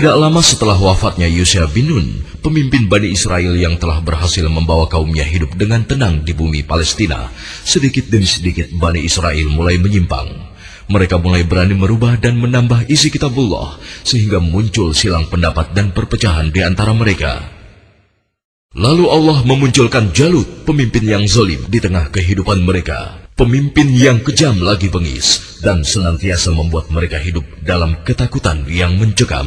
Tidak lama setelah wafatnya Yusha bin Nun, pemimpin Bani Israel yang telah berhasil membawa kaumnya hidup dengan tenang di bumi Palestina, sedikit demi sedikit Bani Israel mulai menyimpang. Mereka mulai berani merubah dan menambah isi kitabullah, sehingga muncul silang pendapat dan perpecahan di antara mereka. Lalu Allah memunculkan Jalut, pemimpin yang zalim di tengah kehidupan mereka. Pemimpin yang kejam lagi bengis, dan senantiasa membuat mereka hidup dalam ketakutan yang mencekam.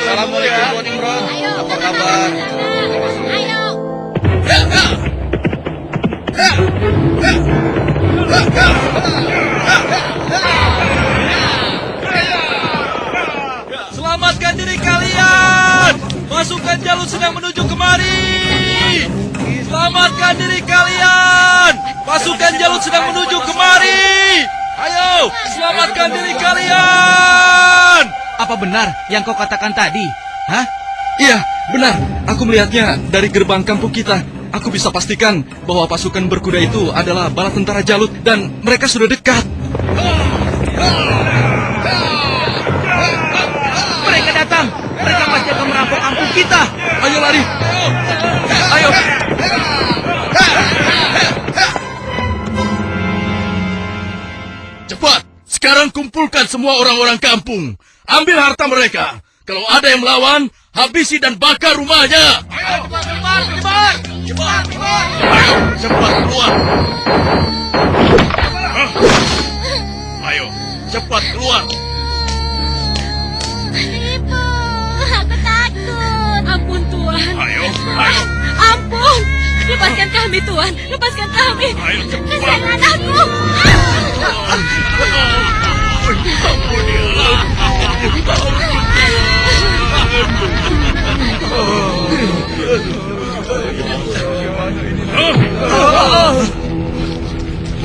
Assalamualaikum Bang Imron, apa kabar? Selamatkan diri kalian! Pasukan Jalut sedang menuju kemari! Selamatkan diri kalian! Pasukan Jalut sedang menuju kemari! Ayo, selamatkan diri kalian! Apa benar yang kau katakan tadi? Hah? Iya, benar. Aku melihatnya dari gerbang kampung kita. Aku bisa pastikan bahwa pasukan berkuda itu adalah bala tentara Jalut dan mereka sudah dekat. Mereka datang. Mereka pasti akan merampok kampung kita. Ayo lari. Ayo. Cepat, sekarang kumpulkan semua orang-orang kampung. Ambil harta mereka. Kalau ada yang melawan, habisi dan bakar rumahnya. Ayo, cepat. Ayo, cepat keluar. Ayo, cepat keluar. Ibu, aku takut. Ampun, Tuan. Ayo. Ampun. Lepaskan kami, Tuan. Lepaskan kami. Ayo, cepat. Kasihan anakku.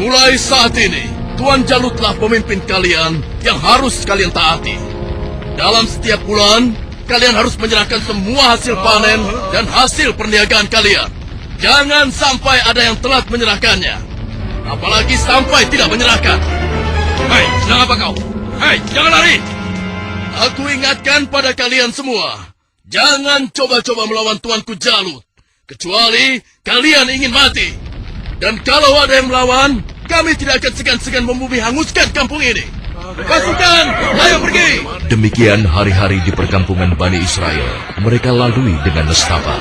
Mulai saat ini, Tuan Jalutlah pemimpin kalian yang harus kalian taati. Dalam setiap bulan, kalian harus menyerahkan semua hasil panen dan hasil perniagaan kalian. Jangan sampai ada yang telat menyerahkannya. Apalagi sampai tidak menyerahkan. Hei, sedang apa kau? Hei, jangan lari! Aku ingatkan pada kalian semua. Jangan coba-coba melawan Tuanku Jalut. Kecuali kalian ingin mati. Dan kalau ada yang melawan, kami tidak akan segan-segan membumi hanguskan kampung ini. Pasukan, ayo pergi! Demikian hari-hari di perkampungan Bani Israel. Mereka lalui dengan nestapa.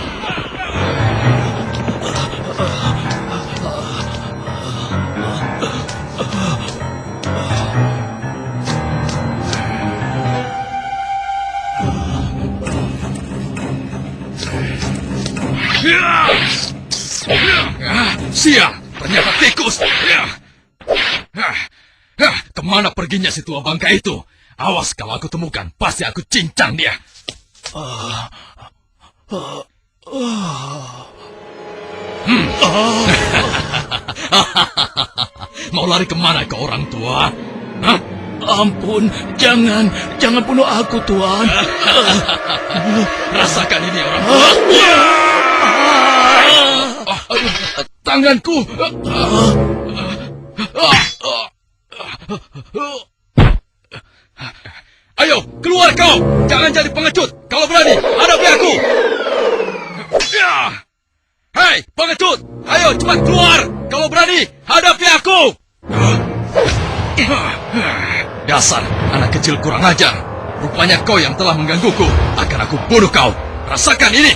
Sial, ternyata tikus. Kemana perginya si tua bangka itu? Awas kalau aku temukan, pasti aku cincang dia. Mau lari kemana ke orang tua? Hah? Ampun, jangan bunuh aku, Tuan. Rasakan ini orang tua. Tanganku. Ayo, keluar kau. Jangan jadi pengecut. Kalau berani, hadapi aku. Hei, pengecut. Ayo, cepat keluar. Kalau berani, hadapi aku. Dasar anak kecil kurang ajar. Rupanya kau yang telah menggangguku. Akan aku bunuh kau. Rasakan ini.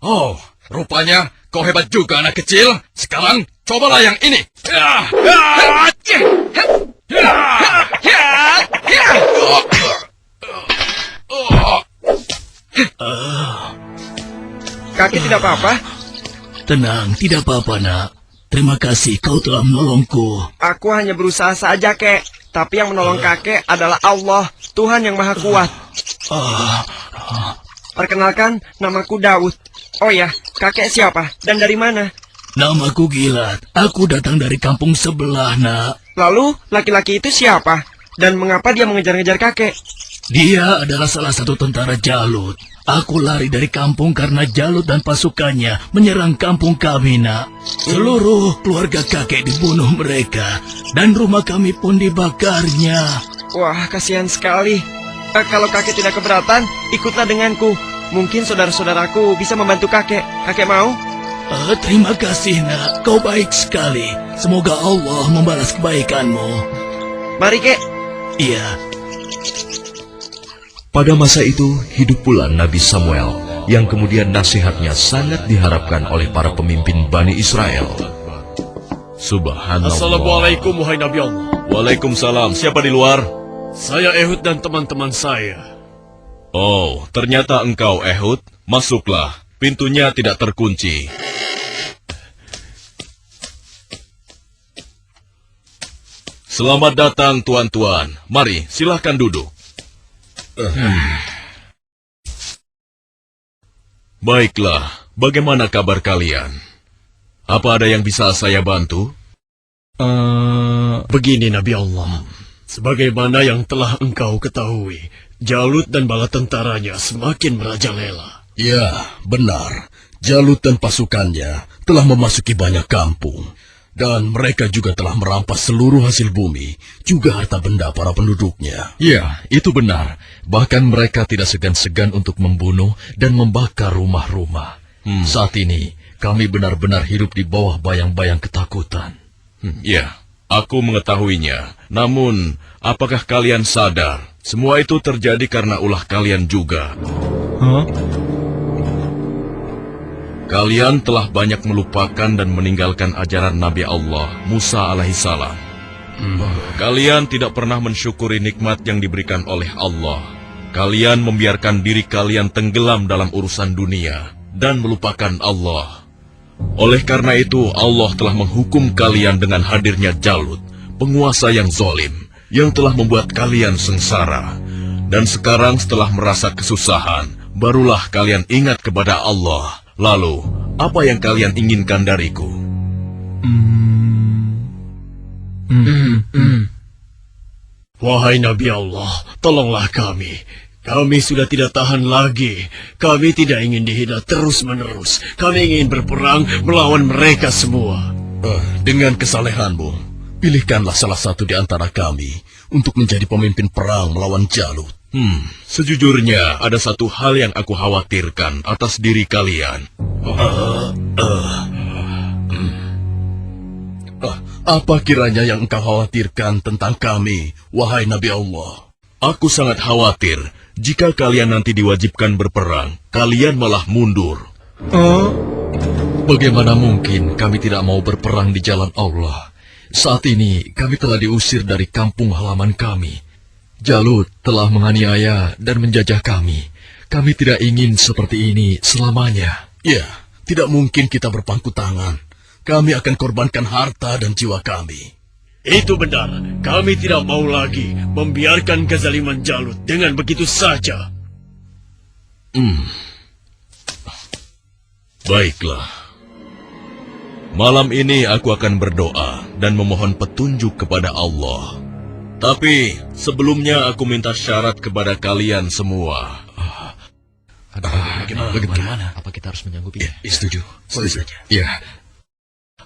Oh, rupanya kau hebat juga anak kecil. Sekarang cobalah yang ini. Kakek tidak apa-apa? Tenang, tidak apa-apa, Nak. Terima kasih kau telah menolongku. Aku hanya berusaha saja, Kek. Tapi yang menolong kakek adalah Allah, Tuhan yang Maha Kuat. Perkenalkan, namaku Daud. Oh ya, kakek siapa dan dari mana? Namaku Gilat. Aku datang dari kampung sebelah, Nak. Lalu, laki-laki itu siapa? Dan mengapa dia mengejar-ngejar kakek? Dia adalah salah satu tentara Jalut. Aku lari dari kampung karena Jalut dan pasukannya menyerang kampung kami, nak. Seluruh keluarga kakek dibunuh mereka, dan rumah kami pun dibakarnya. Wah, kasihan sekali. Kalau kakek tidak keberatan, ikutlah denganku. Mungkin saudara-saudaraku bisa membantu kakek. Kakek mau? Terima kasih, nak. Kau baik sekali. Semoga Allah membalas kebaikanmu. Mari, Kek. Iya. Pada masa itu, hidup pula Nabi Samuel, yang kemudian nasihatnya sangat diharapkan oleh para pemimpin Bani Israel. Subhanallah. Assalamualaikum wahai Nabi Allah. Waalaikumsalam. Siapa di luar? Saya Ehud dan teman-teman saya. Oh, ternyata engkau Ehud. Masuklah. Pintunya tidak terkunci. Selamat datang tuan-tuan. Mari, silahkan duduk. Baiklah, bagaimana kabar kalian? Apa ada yang bisa saya bantu? Begini Nabi Allah. Sebagaimana yang telah engkau ketahui, Jalut dan bala tentaranya semakin merajalela. Ya, benar. Jalut dan pasukannya telah memasuki banyak kampung. Dan mereka juga telah merampas seluruh hasil bumi, juga harta benda para penduduknya. Ya, itu benar. Bahkan mereka tidak segan-segan untuk membunuh dan membakar rumah-rumah. Saat ini, kami benar-benar hidup di bawah bayang-bayang ketakutan. Ya, aku mengetahuinya. Namun, apakah kalian sadar, semua itu terjadi karena ulah kalian juga? Kalian telah banyak melupakan dan meninggalkan ajaran Nabi Allah, Musa alaihissalam. Kalian tidak pernah mensyukuri nikmat yang diberikan oleh Allah. Kalian membiarkan diri kalian tenggelam dalam urusan dunia dan melupakan Allah. Oleh karena itu, Allah telah menghukum kalian dengan hadirnya Jalut, penguasa yang zalim, yang telah membuat kalian sengsara. Dan sekarang setelah merasa kesusahan, barulah kalian ingat kepada Allah. Lalu, apa yang kalian inginkan dariku? Wahai Nabi Allah, tolonglah kami. Kami sudah tidak tahan lagi. Kami tidak ingin dihina terus-menerus. Kami ingin berperang melawan mereka semua. Dengan kesalehanmu, pilihkanlah salah satu di antara kami untuk menjadi pemimpin perang melawan Jalut. Sejujurnya, ada satu hal yang aku khawatirkan atas diri kalian. Apa kiranya yang engkau khawatirkan tentang kami, wahai Nabi Allah? Aku sangat khawatir jika kalian nanti diwajibkan berperang, kalian malah mundur. Bagaimana mungkin kami tidak mau berperang di jalan Allah? Saat ini kami telah diusir dari kampung halaman kami. Jalut telah menganiaya dan menjajah kami. Kami tidak ingin seperti ini selamanya. Ya, tidak mungkin kita berpangku tangan. Kami akan korbankan harta dan jiwa kami. Itu benar. Kami tidak mau lagi membiarkan kezaliman Jalut dengan begitu saja. Baiklah. Malam ini aku akan berdoa dan memohon petunjuk kepada Allah. Tapi sebelumnya aku minta syarat kepada kalian semua. Bagaimana? Apa kita harus menyanggupinya? Setuju. Ya.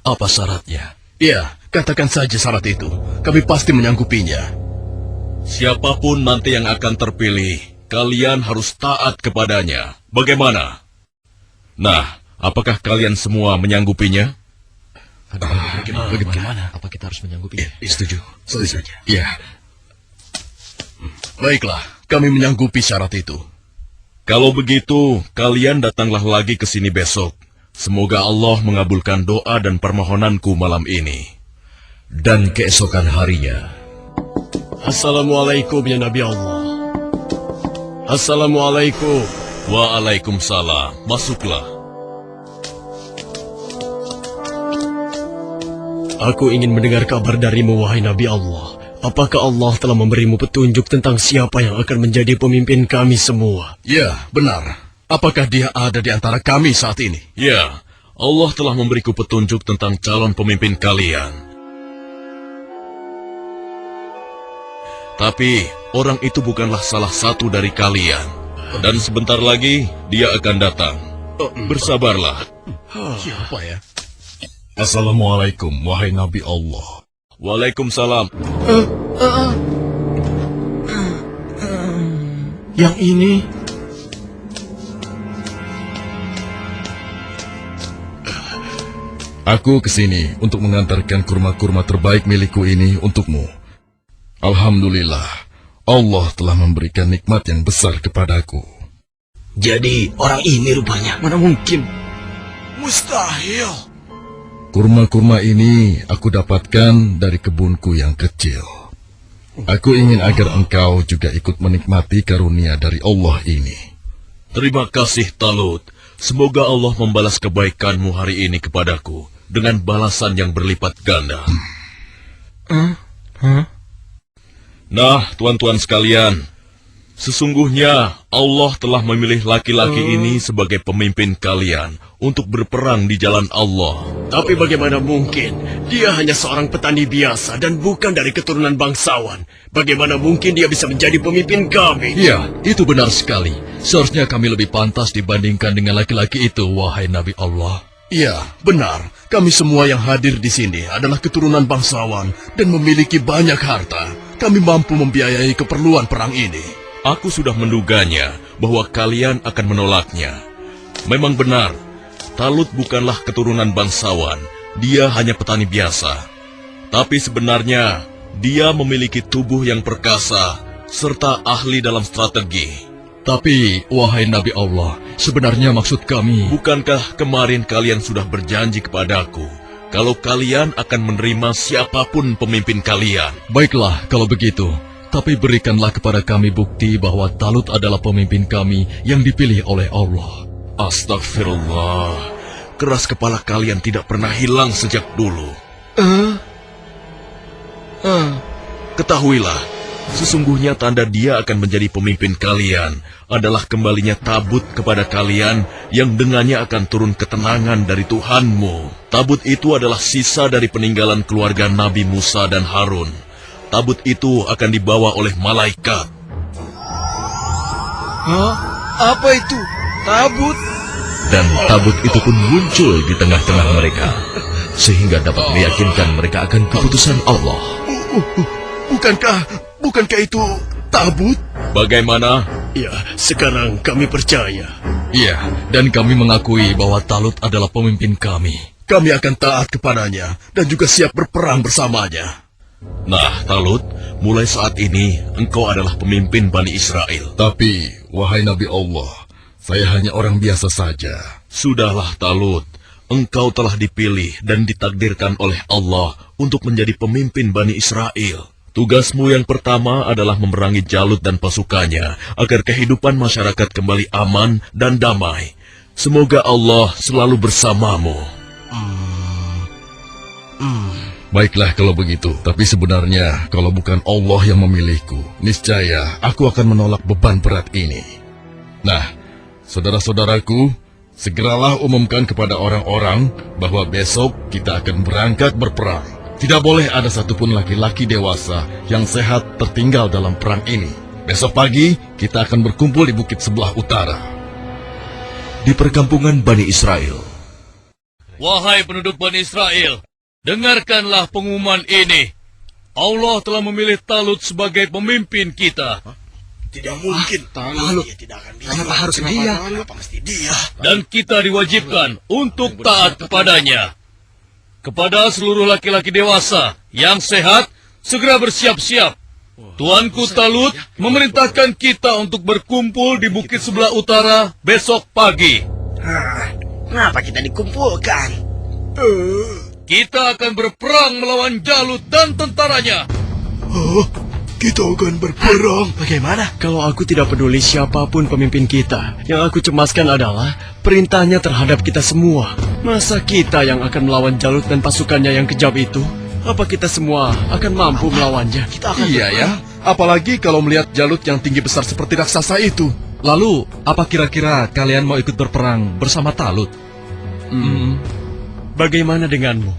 Apa syaratnya? Ya, katakan saja syarat itu. Kami pasti menyanggupinya. Siapapun nanti yang akan terpilih, kalian harus taat kepadanya. Bagaimana? Nah, apakah kalian semua menyanggupinya? Bagaimana? Apa kita harus menyanggupinya? Setuju. Ya. Baiklah, kami menyanggupi syarat itu. Kalau begitu, kalian datanglah lagi ke sini besok. Semoga Allah mengabulkan doa dan permohonanku malam ini. Dan keesokan harinya, Assalamualaikum ya Nabi Allah. Assalamualaikum. Waalaikumsalam. Masuklah. Aku ingin mendengar kabar darimu, wahai Nabi Allah. Apakah Allah telah memberimu petunjuk tentang siapa yang akan menjadi pemimpin kami semua? Ya, benar. Apakah dia ada di antara kami saat ini? Ya, Allah telah memberiku petunjuk tentang calon pemimpin kalian. Tapi, orang itu bukanlah salah satu dari kalian. Dan sebentar lagi dia akan datang. Bersabarlah. Siapa ya? Assalamualaikum, wahai Nabi Allah. Waalaikumsalam. Yang ini? Aku kesini untuk mengantarkan kurma-kurma terbaik milikku ini untukmu. Alhamdulillah, Allah telah memberikan nikmat yang besar kepadaku. Jadi orang ini rupanya. Mana mungkin? Mustahil. Kurma-kurma ini aku dapatkan dari kebunku yang kecil. Aku ingin agar engkau juga ikut menikmati karunia dari Allah ini. Terima kasih, Talut. Semoga Allah membalas kebaikanmu hari ini kepadaku dengan balasan yang berlipat ganda. Nah, tuan-tuan sekalian, sesungguhnya Allah telah memilih laki-laki ini sebagai pemimpin kalian untuk berperang di jalan Allah. Tapi bagaimana mungkin? Dia hanya seorang petani biasa dan bukan dari keturunan bangsawan. Bagaimana mungkin dia bisa menjadi pemimpin kami? Ya, itu benar sekali. Seharusnya kami lebih pantas dibandingkan dengan laki-laki itu, wahai Nabi Allah. Iya, benar. Kami semua yang hadir di sini adalah keturunan bangsawan dan memiliki banyak harta. Kami mampu membiayai keperluan perang ini. Aku sudah menduganya bahwa kalian akan menolaknya. Memang benar, Talut bukanlah keturunan bangsawan. Dia hanya petani biasa. Tapi sebenarnya, dia memiliki tubuh yang perkasa serta ahli dalam strategi. Tapi, wahai Nabi Allah, sebenarnya maksud kami... Bukankah kemarin kalian sudah berjanji kepadaku kalau kalian akan menerima siapapun pemimpin kalian? Baiklah, kalau begitu. Tapi berikanlah kepada kami bukti bahwa Talut adalah pemimpin kami yang dipilih oleh Allah. Astagfirullah. Keras kepala kalian tidak pernah hilang sejak dulu. Ketahuilah, sesungguhnya tanda dia akan menjadi pemimpin kalian adalah kembalinya tabut kepada kalian yang dengannya akan turun ketenangan dari Tuhanmu. Tabut itu adalah sisa dari peninggalan keluarga Nabi Musa dan Harun. Tabut itu akan dibawa oleh malaikat. Apa itu? Tabut? Dan tabut itu pun muncul di tengah-tengah mereka, sehingga dapat meyakinkan mereka akan keputusan Allah. Bukankah itu tabut? Bagaimana? Ya, sekarang kami percaya. Iya, dan kami mengakui bahwa Talut adalah pemimpin kami. Kami akan taat kepadanya dan juga siap berperang bersamanya. Nah, Talut, mulai saat ini engkau adalah pemimpin Bani Israel. Tapi, wahai Nabi Allah, saya hanya orang biasa saja. Sudahlah, Talut. Engkau telah dipilih dan ditakdirkan oleh Allah untuk menjadi pemimpin Bani Israel. Tugasmu yang pertama adalah memerangi Jalut dan pasukannya agar kehidupan masyarakat kembali aman dan damai. Semoga Allah selalu bersamamu. Baiklah kalau begitu, tapi sebenarnya kalau bukan Allah yang memilihku, niscaya aku akan menolak beban berat ini. Nah, saudara-saudaraku, segeralah umumkan kepada orang-orang bahwa besok kita akan berangkat berperang. Tidak boleh ada satupun laki-laki dewasa yang sehat tertinggal dalam perang ini. Besok pagi kita akan berkumpul di bukit sebelah utara. Di perkampungan Bani Israel, Wahai penduduk Bani Israel, dengarkanlah pengumuman ini. Allah telah memilih Talut sebagai pemimpin kita. Tidak mungkin. Talut. Dia tidak akan bisa. Kenapa harus dia? Kenapa mesti dia? Dan kita diwajibkan untuk taat kepadanya. Kepada seluruh laki-laki dewasa yang sehat, segera bersiap-siap. Tuanku Talut memerintahkan kita untuk berkumpul di bukit sebelah utara besok pagi. Kenapa kita dikumpulkan? Kita akan berperang melawan Jalut dan tentaranya. Kita akan berperang. Bagaimana? Kalau aku tidak peduli siapapun pemimpin kita, yang aku cemaskan adalah perintahnya terhadap kita semua. Masa kita yang akan melawan Jalut dan pasukannya yang kejam itu? Apa kita semua akan mampu melawannya? Iya ya, apalagi kalau melihat Jalut yang tinggi besar seperti raksasa itu. Lalu, apa kira-kira kalian mau ikut berperang bersama Talut? Bagaimana denganmu?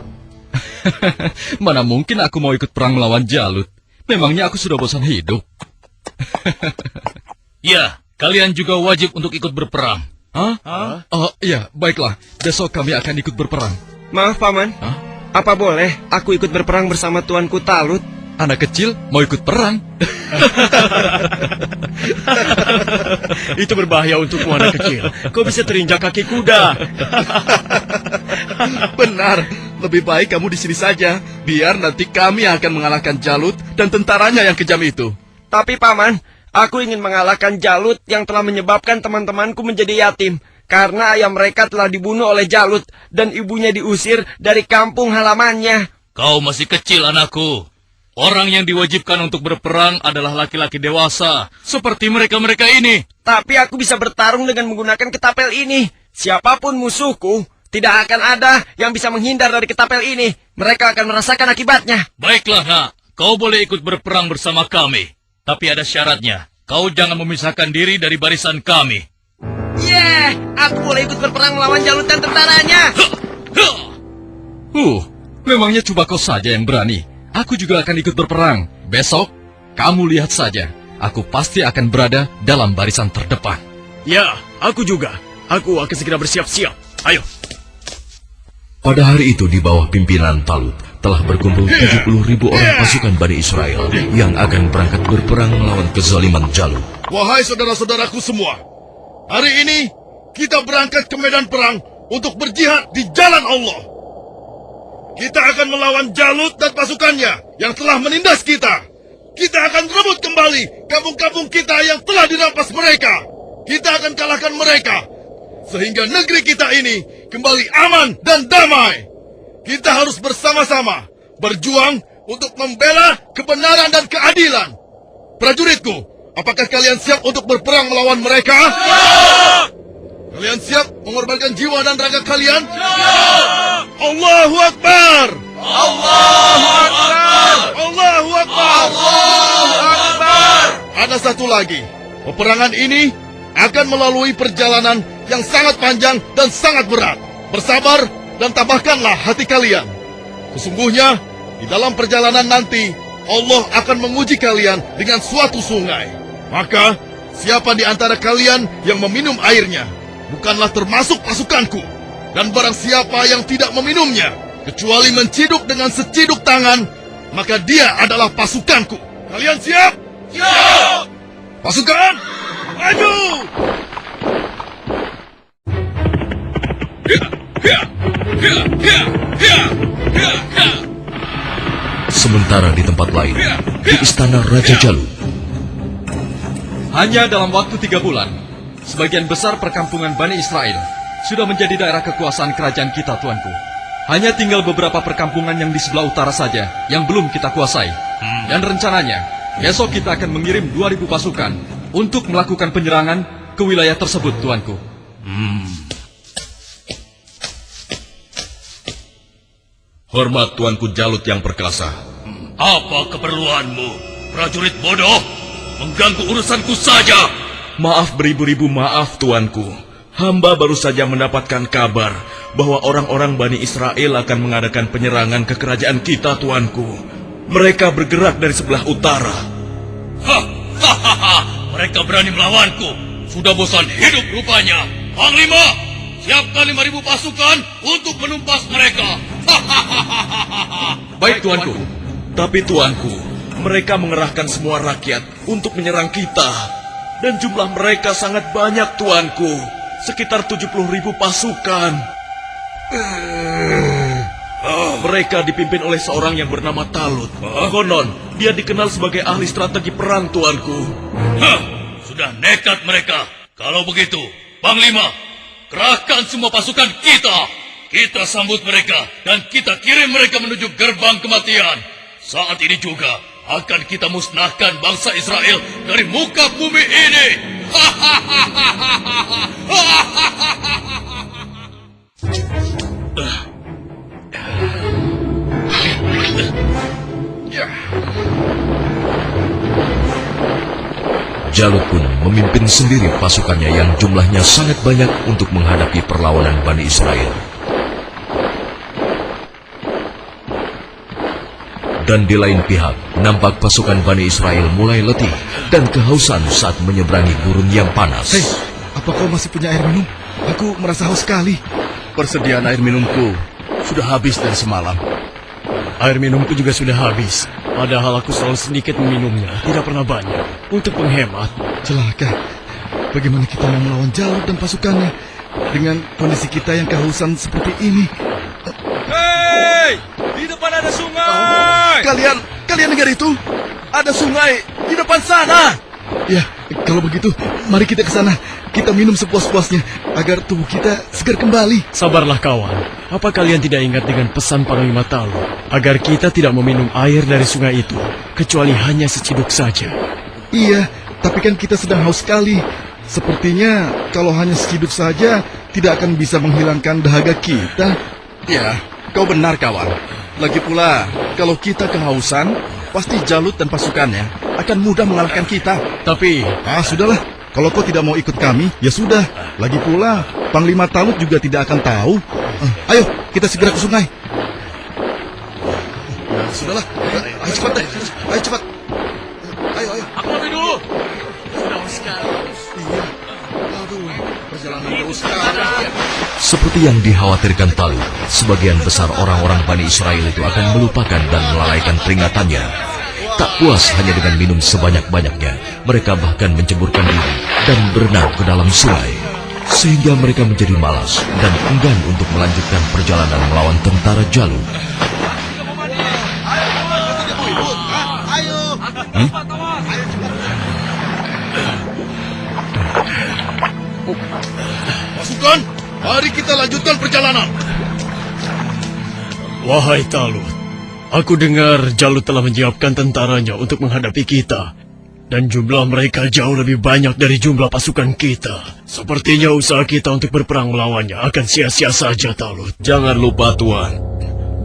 Mana mungkin aku mau ikut perang melawan Jalut? Memangnya aku sudah bosan hidup? Ya, kalian juga wajib untuk ikut berperang. Hah? Oh iya, baiklah. Besok kami akan ikut berperang. Maaf, Paman. Apa boleh aku ikut berperang bersama tuanku Talut? Anak kecil mau ikut perang? Itu berbahaya untukmu anak kecil. Kau bisa terinjak kaki kuda. Benar, lebih baik kamu di sini saja. Biar nanti kami akan mengalahkan Jalut dan tentaranya yang kejam itu. Tapi Paman, aku ingin mengalahkan Jalut yang telah menyebabkan teman-temanku menjadi yatim. Karena ayah mereka telah dibunuh oleh Jalut dan ibunya diusir dari kampung halamannya. Kau masih kecil, anakku. Orang yang diwajibkan untuk berperang adalah laki-laki dewasa, seperti mereka-mereka ini. Tapi aku bisa bertarung dengan menggunakan ketapel ini. Siapapun musuhku, tidak akan ada yang bisa menghindar dari ketapel ini. Mereka akan merasakan akibatnya. Baiklah, nak. Kau boleh ikut berperang bersama kami. Tapi ada syaratnya. Kau jangan memisahkan diri dari barisan kami. Aku boleh ikut berperang melawan Jalut dan tentaranya. Memangnya cuma kau saja yang berani. Aku juga akan ikut berperang. Besok, kamu lihat saja. Aku pasti akan berada dalam barisan terdepan. Ya, aku juga. Aku akan segera bersiap-siap. Ayo. Pada hari itu di bawah pimpinan Talut telah berkumpul 70.000 orang pasukan Bani Israel yang akan berangkat berperang melawan kezaliman Jalut. Wahai saudara-saudaraku semua, hari ini kita berangkat ke medan perang untuk berjihad di jalan Allah. Kita akan melawan Jalut dan pasukannya yang telah menindas kita. Kita akan rebut kembali kampung-kampung kita yang telah dirampas mereka. Kita akan kalahkan mereka, sehingga negeri kita ini kembali aman dan damai. Kita harus bersama-sama berjuang untuk membela kebenaran dan keadilan. Prajuritku, apakah kalian siap untuk berperang melawan mereka? Kalian siap mengorbankan jiwa dan raga kalian? Allahu Akbar! Allahu Akbar! Allahu Akbar! Allahu Akbar! Ada satu lagi. Peperangan ini akan melalui perjalanan yang sangat panjang dan sangat berat. Bersabar dan tabahkanlah hati kalian. Sesungguhnya, di dalam perjalanan nanti, Allah akan menguji kalian dengan suatu sungai. Maka, siapa di antara kalian yang meminum airnya, bukanlah termasuk pasukanku. Dan barang siapa yang tidak meminumnya, kecuali menciduk dengan seciduk tangan, maka dia adalah pasukanku. Kalian siap? Siap! Pasukan, maju! Sementara di tempat lain, di istana Raja Jalut, Hanya dalam waktu 3 bulan, sebagian besar perkampungan Bani Israel sudah menjadi daerah kekuasaan kerajaan kita, tuanku. Hanya tinggal beberapa perkampungan yang di sebelah utara saja yang belum kita kuasai. Dan rencananya, besok kita akan mengirim 2.000 pasukan untuk melakukan penyerangan ke wilayah tersebut, tuanku. Hormat Tuanku Jalut yang perkasa. Apa keperluanmu, prajurit bodoh? Mengganggu urusanku saja. Maaf beribu-ribu maaf, Tuanku. Hamba baru saja mendapatkan kabar bahwa orang-orang Bani Israel akan mengadakan penyerangan ke kerajaan kita, Tuanku. Mereka bergerak dari sebelah utara. Mereka berani melawanku. Sudah bosan hidup rupanya. Panglima, siapkan 5.000 pasukan untuk menumpas mereka. Baik, tuanku. Tapi Tuanku, mereka mengerahkan semua rakyat untuk menyerang kita. Dan jumlah mereka sangat banyak, Tuanku. Sekitar 70.000 pasukan. Mereka dipimpin oleh seorang yang bernama Talut. Konon, dia dikenal sebagai ahli strategi perang, Tuanku. Sudah nekat mereka. Kalau begitu, Panglima, kerahkan semua pasukan kita. Kita sambut mereka dan kita kirim mereka menuju gerbang kematian. Saat ini juga akan kita musnahkan bangsa Israel dari muka bumi ini. Jalut pun memimpin sendiri pasukannya yang jumlahnya sangat banyak untuk menghadapi perlawanan Bani Israel. Dan di lain pihak, nampak pasukan Bani Israel mulai letih dan kehausan saat menyeberangi gurun yang panas. Hei, apa kau masih punya air minum? Aku merasa haus sekali. Persediaan air minumku sudah habis dari semalam. Air minumku juga sudah habis. Padahal aku selalu sedikit meminumnya, tidak pernah banyak. Untuk menghemat. Celaka. Bagaimana kita mau melawan Jalut dan pasukannya dengan kondisi kita yang kehausan seperti ini? Hei! Di depan ada sungai! Kalian dengar itu? Ada sungai di depan sana. Ya, kalau begitu, mari kita ke sana. Kita minum sepuas-puasnya agar tubuh kita segar kembali. Sabarlah kawan. Apa kalian tidak ingat dengan pesan Panglima Talu agar kita tidak meminum air dari sungai itu, kecuali hanya seciduk saja? Iya, tapi kan kita sedang haus sekali. Sepertinya kalau hanya seciduk saja tidak akan bisa menghilangkan dahaga kita. Ya, kau benar kawan. Lagi pula, kalau kita kehausan, pasti Jalut dan pasukannya akan mudah mengalahkan kita. Tapi Sudahlah. Kalau kau tidak mau ikut kami, ya sudah. Lagi pula, Panglima Talut juga tidak akan tahu. Ayo, kita segera ke sungai. Sudahlah, ayo cepat deh. Ayo cepat. Ayo. Aku lebih dulu! Perjalanan jauh sekali. Seperti yang dikhawatirkan Talut, sebagian besar orang-orang Bani Israel itu akan melupakan dan melalaikan peringatannya. Tak puas hanya dengan minum sebanyak-banyaknya, mereka bahkan menceburkan diri dan berenang ke dalam sungai. Sehingga mereka menjadi malas dan enggan untuk melanjutkan perjalanan melawan tentara Jalut. Pasukan, mari kita lanjutkan perjalanan. wahai Talut, aku dengar Jalut telah menyiapkan tentaranya untuk menghadapi kita. Dan jumlah mereka jauh lebih banyak dari jumlah pasukan kita. Sepertinya usaha kita untuk berperang melawannya akan sia-sia saja, Talut. Jangan lupa Tuan,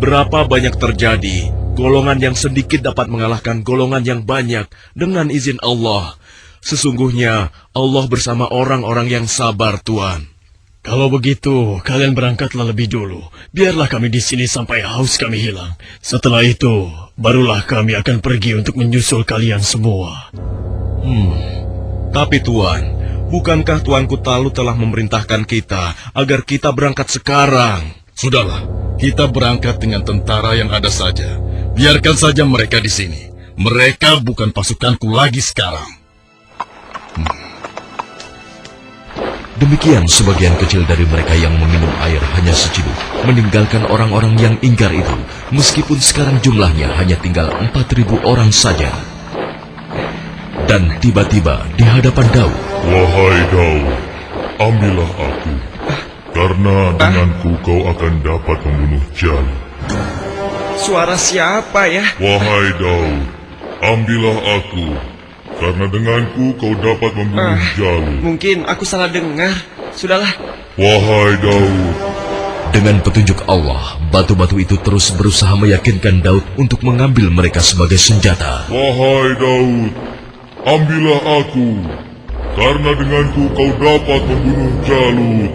berapa banyak terjadi, golongan yang sedikit dapat mengalahkan golongan yang banyak dengan izin Allah. Sesungguhnya Allah bersama orang-orang yang sabar, Tuan. Kalau begitu, kalian berangkatlah lebih dulu. Biarlah kami di sini sampai haus kami hilang. Setelah itu, barulah kami akan pergi untuk menyusul kalian semua. Tapi Tuan, bukankah Tuanku Talut telah memerintahkan kita agar kita berangkat sekarang? Sudahlah, kita berangkat dengan tentara yang ada saja. Biarkan saja mereka di sini. Mereka bukan pasukanku lagi sekarang. Demikian sebagian kecil dari mereka yang meminum air hanya seciduk, meninggalkan orang-orang yang ingkar itu, meskipun sekarang jumlahnya hanya tinggal 4.000 orang saja. Dan tiba-tiba di hadapan Daud, Wahai Daud, ambillah aku, karena denganku kau akan dapat membunuh Jalut. Suara siapa ya? Wahai Daud, ambillah aku, karena denganku kau dapat membunuh Jalut. Mungkin aku salah dengar. Sudahlah. Wahai Daud, dengan petunjuk Allah, batu-batu itu terus berusaha meyakinkan Daud untuk mengambil mereka sebagai senjata. wahai Daud, ambillah aku, karena denganku kau dapat membunuh Jalut.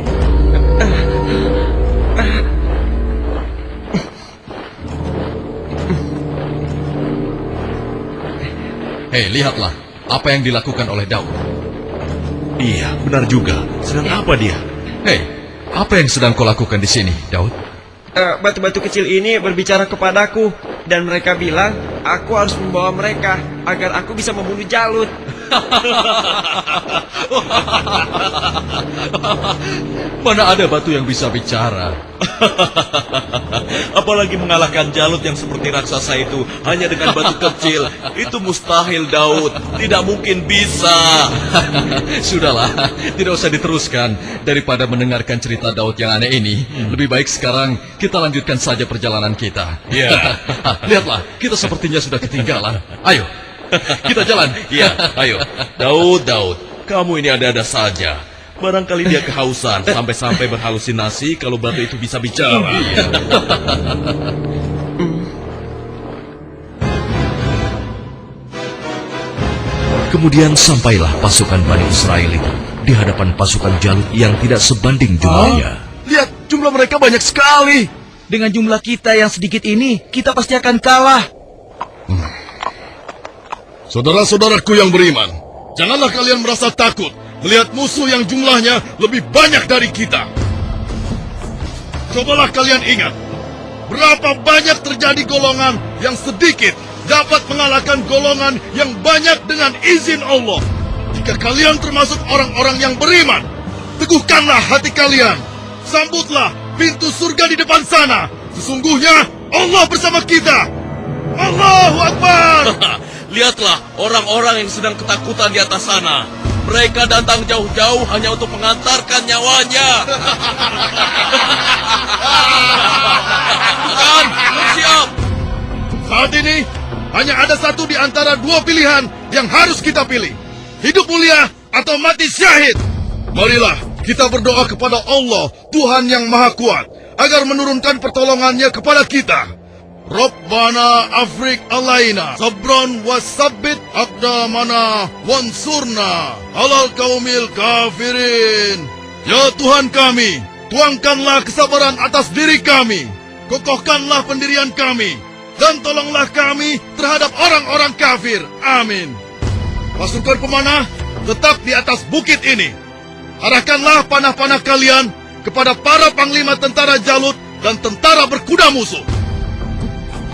Hei, lihatlah apa yang dilakukan oleh Daud. Iya, benar juga. Sedang apa dia? Hei, apa yang sedang kau lakukan di sini, Daud? Batu-batu kecil ini berbicara kepadaku. Dan mereka bilang, aku harus membawa mereka agar aku bisa membunuh Jalut. Mana ada batu yang bisa bicara? Apalagi mengalahkan Jalut yang seperti raksasa itu hanya dengan batu kecil. Itu mustahil, Daud. Tidak mungkin bisa. Sudahlah, tidak usah diteruskan. Daripada mendengarkan cerita Daud yang aneh ini, lebih baik sekarang kita lanjutkan saja perjalanan kita. Ya. Lihatlah, kita sepertinya sudah ketinggalan. Ayo, kita jalan. Iya, ayo. Daud, kamu ini ada-ada saja. Barangkali dia kehausan sampai-sampai berhalusinasi kalau batu itu bisa bicara. Kemudian sampailah pasukan Bani Israel itu di hadapan pasukan Jalut yang tidak sebanding jumlahnya. Lihat, jumlah mereka banyak sekali. Dengan jumlah kita yang sedikit ini, kita pasti akan kalah. Saudara-saudaraku yang beriman, janganlah kalian merasa takut melihat musuh yang jumlahnya lebih banyak dari kita. Cobalah kalian ingat, berapa banyak terjadi golongan yang sedikit dapat mengalahkan golongan yang banyak dengan izin Allah. Jika kalian termasuk orang-orang yang beriman, teguhkanlah hati kalian. Sambutlah pintu surga di depan sana. Sesungguhnya Allah bersama kita. Allahu Akbar. Lihatlah orang-orang yang sedang ketakutan di atas sana. Mereka datang jauh-jauh hanya untuk mengantarkan nyawanya. Bukan, bersiap. Saat ini hanya ada satu di antara dua pilihan yang harus kita pilih. Hidup mulia atau mati syahid. Marilah kita berdoa kepada Allah, Tuhan yang Maha Kuat, agar menurunkan pertolongannya kepada kita. Rabbana afrik alaina sabran wasabbit aqdamana wansurna alal qaumil kafirin. Ya Tuhan kami, tuangkanlah kesabaran atas diri kami, kokohkanlah pendirian kami, dan tolonglah kami terhadap orang-orang kafir. Amin. Pasukan pemanah tetap di atas bukit ini. Arahkanlah panah-panah kalian kepada para panglima tentara Jalut dan tentara berkuda musuh.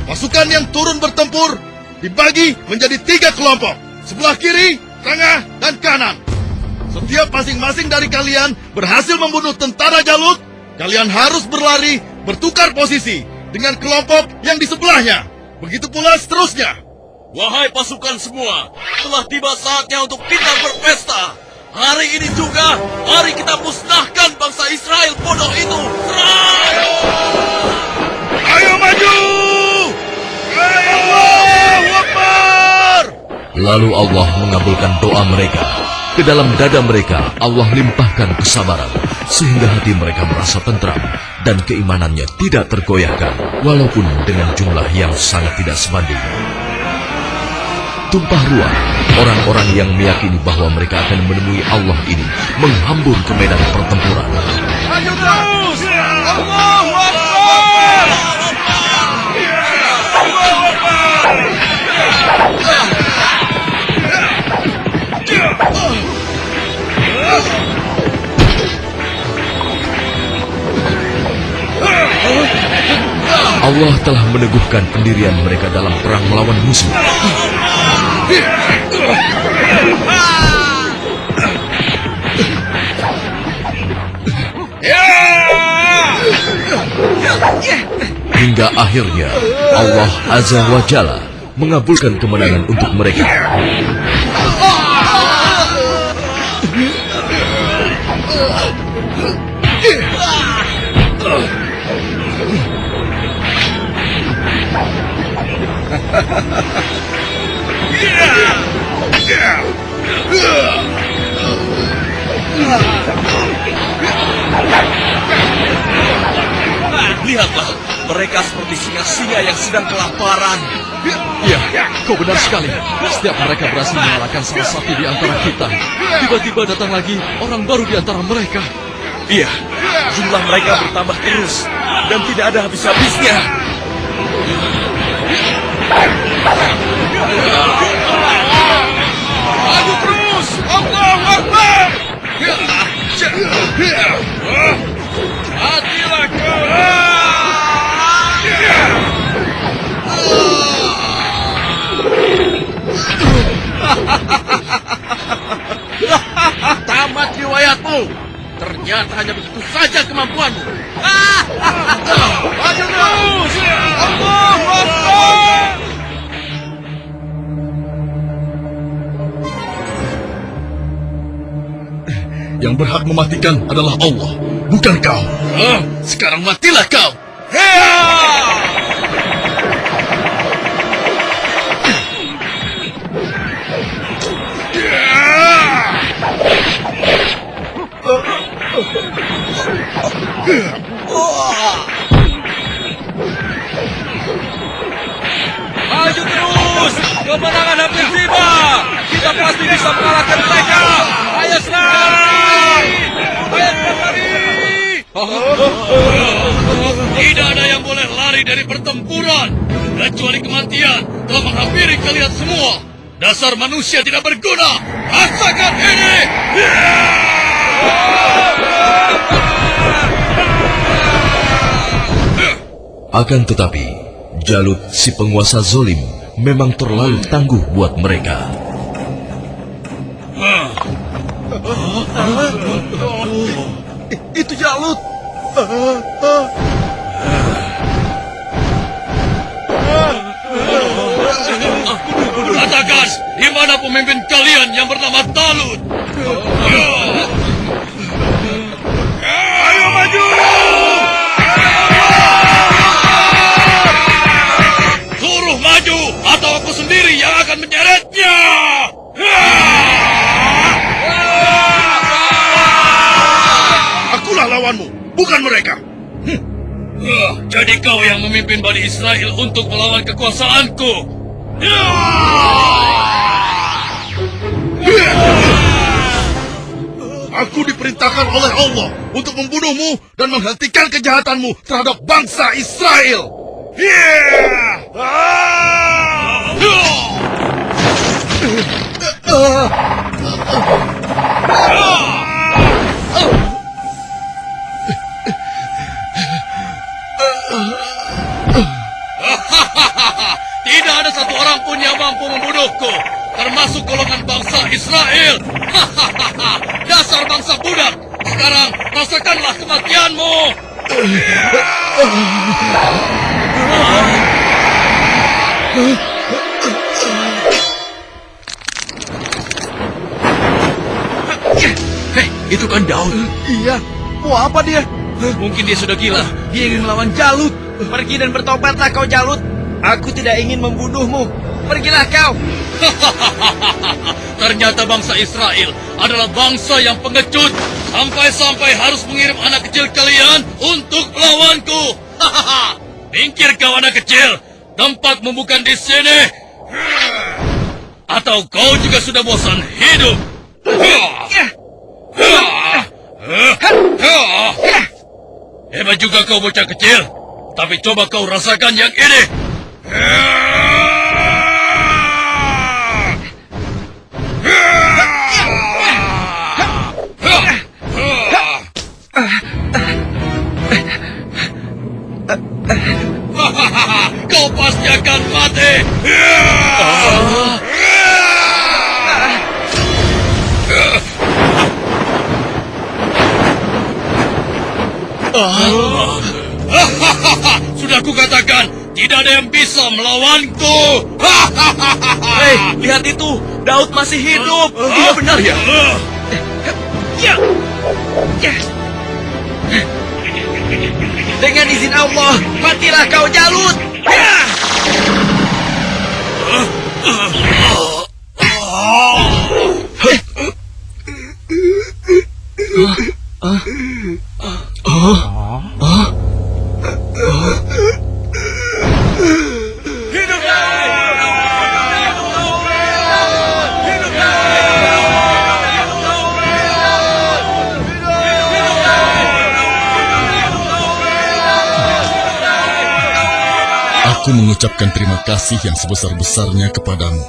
Pasukan yang turun bertempur dibagi menjadi 3 kelompok, sebelah kiri, tengah, dan kanan. Setiap masing-masing dari kalian berhasil membunuh tentara Jalut, kalian harus berlari bertukar posisi dengan kelompok yang di sebelahnya. Begitu pula seterusnya. Wahai pasukan semua, telah tiba saatnya untuk kita berpesta. Hari ini juga, mari kita musnahkan bangsa Israel bodoh itu. Serang! Ayo maju! Allahu Akbar! Lalu Allah mengabulkan doa mereka. Ke dalam dada mereka Allah limpahkan kesabaran, sehingga hati mereka merasa tentram dan keimanannya tidak tergoyahkan, walaupun dengan jumlah yang sangat tidak sebanding. Tumpah ruah, orang-orang yang meyakini bahwa mereka akan menemui Allah ini menghambur ke medan pertempuran. Maju terus! Allahu Akbar! Allah telah meneguhkan pendirian mereka dalam perang melawan musuh. Hingga akhirnya Allah Azza wa Jalla mengabulkan kemenangan untuk mereka. Lihatlah, mereka seperti singa-singa yang sedang kelaparan. Iya, kau benar sekali. Setiap mereka berhasil mengalahkan salah satu di antara kita, tiba-tiba datang lagi orang baru di antara mereka. Iya, jumlah mereka bertambah terus dan tidak ada habis-habisnya. Maju terus! Allahu Akbar! Matilah kau! Tamat riwayatmu. Ternyata hanya begitu saja kemampuanmu. Maju terus! Allahu Akbar! Yang berhak mematikan adalah Allah, bukan kau. Sekarang matilah kau! Maju terus! Kemenangan hampir tiba! Kita pasti bisa mengalahkan mereka! Ayo serang! Ayo berlari! Tidak ada yang boleh lari dari pertempuran, kecuali kematian telah menghampiri kalian semua. Dasar manusia tidak berguna. Rasakan ini. Akan tetapi, Jalut si penguasa zolim memang terlalu tangguh buat mereka. Itu Jalut. Katakan, di mana pemimpin kalian yang bernama Talut? Ayo maju! Suruh maju, atau aku sendiri yang akan menyeretnya! Akulah lawanmu, bukan mereka. Jadi kau yang memimpin Bani Israel untuk melawan kekuasaanku. Aku diperintahkan oleh Allah untuk membunuhmu dan menghentikan kejahatanmu terhadap bangsa Israel. Tidak ada satu orang pun yang mampu membunuhku, termasuk golongan bangsa Israel. Dasar bangsa budak. Sekarang rasakanlah kematianmu. Hei, itu kan Daud. Iya, mau apa dia? Mungkin dia sudah gila. Dia ingin melawan Jalut. Pergi dan bertobatlah kau Jalut. Aku tidak ingin membunuhmu. Pergilah kau. Ternyata bangsa Israel adalah bangsa yang pengecut. Sampai-sampai harus mengirim anak kecil kalian untuk melawanku. Minggir kau anak kecil. Tempatmu bukan di sini. Atau kau juga sudah bosan hidup. Hebat juga kau bocah kecil. Tapi coba kau rasakan yang ini. Kau pasti akan mati. Sudah kukatakan, tidak ada yang bisa melawanku. Hei, lihat itu. Daud masih hidup. Iya benar ya. Dengan izin Allah, matilah kau Jalut. Aku mengucapkan terima kasih yang sebesar-besarnya kepadamu,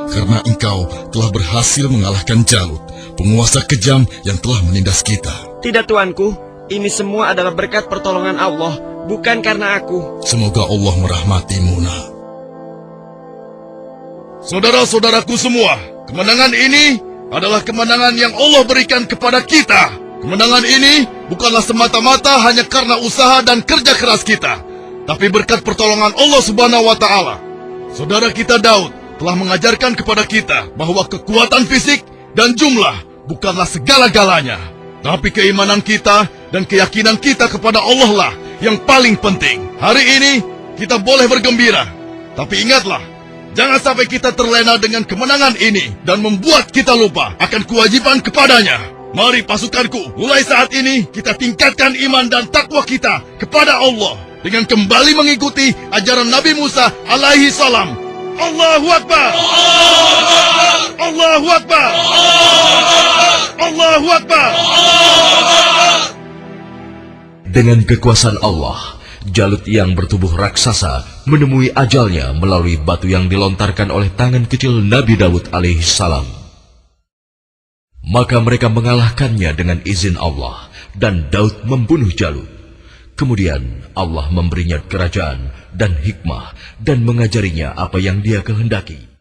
karena engkau telah berhasil mengalahkan Jalut, penguasa kejam yang telah menindas kita. Tidak tuanku, ini semua adalah berkat pertolongan Allah, bukan karena aku. Semoga Allah merahmatimu, nak. Saudara-saudaraku semua, kemenangan ini adalah kemenangan yang Allah berikan kepada kita. Kemenangan ini bukanlah semata-mata hanya karena usaha dan kerja keras kita, tapi berkat pertolongan Allah Subhanahu wa Ta'ala. Saudara kita Daud telah mengajarkan kepada kita bahwa kekuatan fisik dan jumlah bukanlah segala-galanya, tapi keimanan kita dan keyakinan kita kepada Allah lah yang paling penting. Hari ini kita boleh bergembira, tapi ingatlah, jangan sampai kita terlena dengan kemenangan ini dan membuat kita lupa akan kewajiban kepadanya. Mari pasukanku, mulai saat ini kita tingkatkan iman dan takwa kita kepada Allah dengan kembali mengikuti ajaran Nabi Musa alaihi salam. Allahu Akbar! Allahu Akbar! Allahu Akbar! Dengan kekuasaan Allah, Jalut yang bertubuh raksasa menemui ajalnya melalui batu yang dilontarkan oleh tangan kecil Nabi Daud alaihissalam. Maka mereka mengalahkannya dengan izin Allah, dan Daud membunuh Jalut. Kemudian Allah memberinya kerajaan dan hikmah dan mengajarinya apa yang Dia kehendaki.